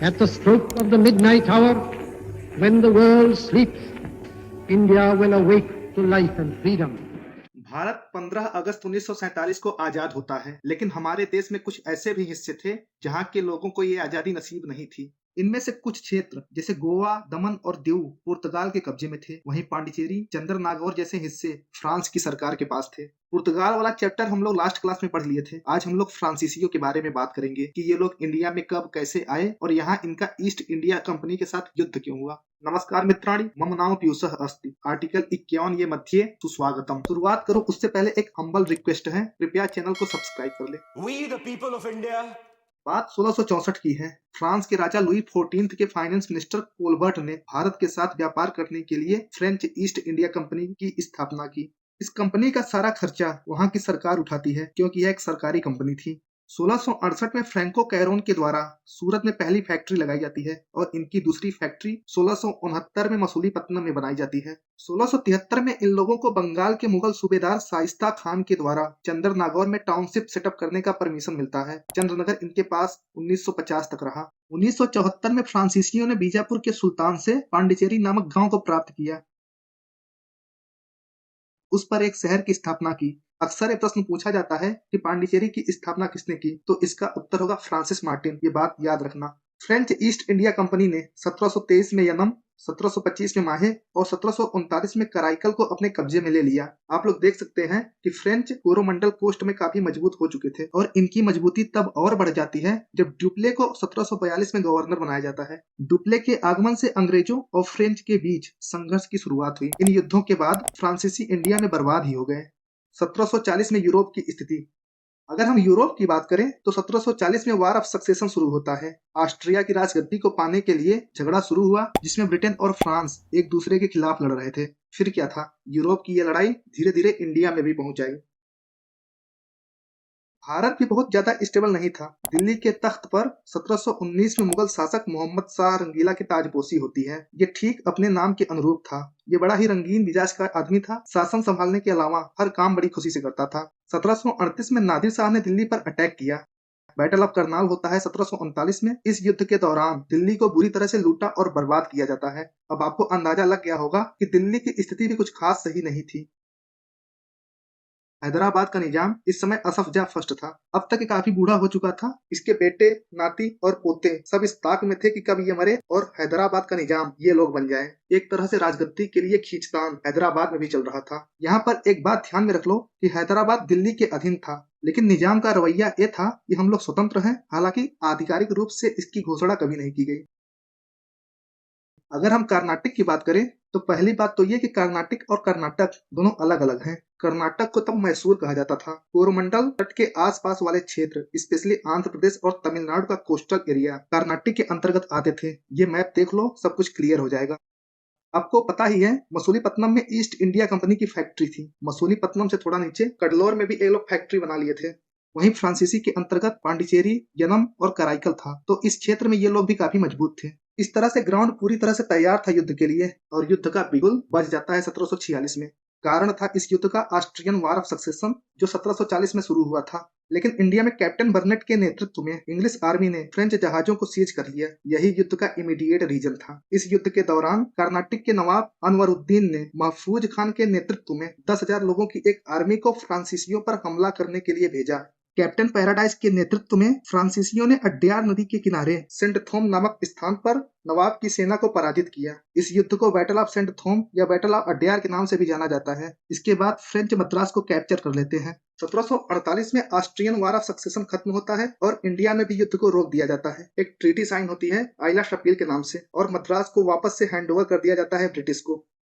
At the stroke of the midnight hour, when the world sleeps, India will awake to life and freedom. Bharat 15 अगस्त 1947 को आजाद होता है, लेकिन हमारे देश में कुछ ऐसे भी हिस्से थे जहां के लोगों को ये आजादी नसीब नहीं थी। इनमें से कुछ क्षेत्र जैसे गोवा, दमन और दीव पुर्तगाल के कब्जे में थे। वहीं पांडिचेरी, चंद्र नागौर जैसे हिस्से फ्रांस की सरकार के पास थे। पुर्तगाल वाला चैप्टर हम लोग लास्ट क्लास में पढ़ लिए थे। आज हम लोग फ्रांसीसियों के बारे में बात करेंगे कि ये लोग इंडिया में कब कैसे आए और यहाँ इनका ईस्ट इंडिया कंपनी के साथ युद्ध क्यों हुआ। नमस्कार मित्राणि, मम नाम पीयूषः अस्ति। आर्टिकल 51 ये मध्ये सुस्वागतम। शुरुआत करो उससे पहले एक हम्बल रिक्वेस्ट है, कृपया चैनल को सब्सक्राइब कर ले। We the people of India बात 1664 की है। फ्रांस के राजा लुई 14 के फाइनेंस मिनिस्टर कोलबर्ट ने भारत के साथ व्यापार करने के लिए फ्रेंच ईस्ट इंडिया कंपनी की स्थापना की। इस कंपनी का सारा खर्चा वहां की सरकार उठाती है, क्योंकि यह एक सरकारी कंपनी थी। 1668 में फ्रैंको कैरोन के द्वारा सूरत में पहली फैक्ट्री लगाई जाती है और इनकी दूसरी फैक्ट्री 1669 में मसूलीपट्टनम में बनाई जाती है। 1673 में इन लोगों को बंगाल के मुगल सूबेदार शाइस्ता खान के द्वारा चंद्र नागौर में टाउनशिप सेटअप करने का परमिशन मिलता है। चंद्रनगर इनके पास 1950 तक रहा। 1974 में फ्रांसीसियों ने बीजापुर के सुल्तान से पांडिचेरी नामक गांव को प्राप्त किया, उस पर एक शहर की स्थापना की। अक्सर ये प्रश्न पूछा जाता है कि पांडिचेरी की स्थापना किसने की, तो इसका उत्तर होगा फ्रांसिस मार्टिन। ये बात याद रखना। फ्रेंच ईस्ट इंडिया कंपनी ने 1723 में यनम, 1725 में माहे और 1739 में कराइकल को अपने कब्जे में ले लिया। आप लोग देख सकते हैं कि फ्रेंच कोरोमंडल कोस्ट में काफी मजबूत हो चुके थे और इनकी मजबूती तब और बढ़ जाती है जब डुप्ले को 1742 में गवर्नर बनाया जाता है। डुप्ले के आगमन से अंग्रेजों और फ्रेंच के बीच संघर्ष की शुरुआत हुई। इन युद्धों के बाद फ्रांसीसी इंडिया में बर्बाद ही हो गए। 1740 में यूरोप की स्थिति। अगर हम यूरोप की बात करें तो 1740 में वार ऑफ सक्सेशन शुरू होता है। ऑस्ट्रिया की राजगद्दी को पाने के लिए झगड़ा शुरू हुआ, जिसमें ब्रिटेन और फ्रांस एक दूसरे के खिलाफ लड़ रहे थे। फिर क्या था, यूरोप की यह लड़ाई धीरे धीरे इंडिया में भी पहुंच आई। भारत भी बहुत ज्यादा स्टेबल नहीं था। दिल्ली के तख्त पर 1719 में मुगल शासक मोहम्मद शाह रंगीला की ताजपोशी होती है। ये ठीक अपने नाम के अनुरूप था। ये बड़ा ही रंगीन मिजाज का आदमी था। शासन संभालने के अलावा हर काम बड़ी खुशी से करता था। 1738 में नादिर शाह ने दिल्ली पर अटैक किया। बैटल ऑफ करनाल होता है 1739 में। इस युद्ध के दौरान दिल्ली को बुरी तरह से लूटा और बर्बाद किया जाता है। अब आपको अंदाजा लग गया होगा कि दिल्ली की स्थिति भी कुछ खास सही नहीं थी। हैदराबाद का निजाम इस समय असफ जा फर्स्ट था। अब तक ये काफी बूढ़ा हो चुका था। इसके बेटे, नाती और पोते सब इस ताक में थे कि कब ये मरे और हैदराबाद का निजाम ये लोग बन जाएं। एक तरह से राजगद्दी के लिए खींचतान हैदराबाद में भी चल रहा था। यहाँ पर एक बात ध्यान में रख लो कि हैदराबाद दिल्ली के अधीन था, लेकिन निजाम का रवैया ये था कि हम लोग स्वतंत्र हैं। हालांकि आधिकारिक रूप से इसकी घोषणा कभी नहीं की गई। अगर हम कर्नाटक की बात करें तो पहली बात तो ये कि कर्नाटक और कर्नाटक दोनों अलग अलग हैं। कर्नाटक को तब मैसूर कहा जाता था। कोरोमंडल तट के आसपास वाले क्षेत्र, स्पेशली आंध्र प्रदेश और तमिलनाडु का कोस्टल एरिया कर्नाटक के अंतर्गत आते थे। ये मैप देख लो, सब कुछ क्लियर हो जाएगा। आपको पता ही है मसूलीपट्टनम में ईस्ट इंडिया कंपनी की फैक्ट्री थी। मसूलीपट्टनम से थोड़ा नीचे कडलोर में भी ये लोग फैक्ट्री बना लिए थे। वहीं फ्रांसीसी के अंतर्गत पांडिचेरी, यनम और कराइकल था, तो इस क्षेत्र में ये लोग भी काफी मजबूत थे। इस तरह से ग्राउंड पूरी तरह से तैयार था युद्ध के लिए और युद्ध का बिगुल बज जाता है 1746 में। कारण था इस युद्ध का ऑस्ट्रियन वार ऑफ सक्सेशन, जो 1740 में शुरू हुआ था। लेकिन इंडिया में कैप्टन बर्नेट के नेतृत्व में इंग्लिश आर्मी ने फ्रेंच जहाजों को सीज कर लिया। यही युद्ध का इमीडिएट रीजन था। इस युद्ध के दौरान कर्नाटक के नवाब अनवरुद्दीन ने महफूज खान के नेतृत्व में 10,000 लोगों की एक आर्मी को फ्रांसीसियों पर हमला करने के लिए भेजा। कैप्टन पैराडाइज के नेतृत्व में फ्रांसीसियों ने अड्यार नदी के किनारे सेंट थोम नामक स्थान पर नवाब की सेना को पराजित किया। इस युद्ध को बैटल ऑफ सेंट थोम या बैटल ऑफ अड्यार के नाम से भी जाना जाता है। इसके बाद फ्रेंच मद्रास को कैप्चर कर लेते हैं। 1748 में ऑस्ट्रियन वार ऑफ सक्सेशन खत्म होता है और इंडिया में भी युद्ध को रोक दिया जाता है। एक ट्रीटी साइन होती है आइला शपील के नाम से और मद्रास को वापस से हैंडओवर कर दिया जाता है ब्रिटिश को।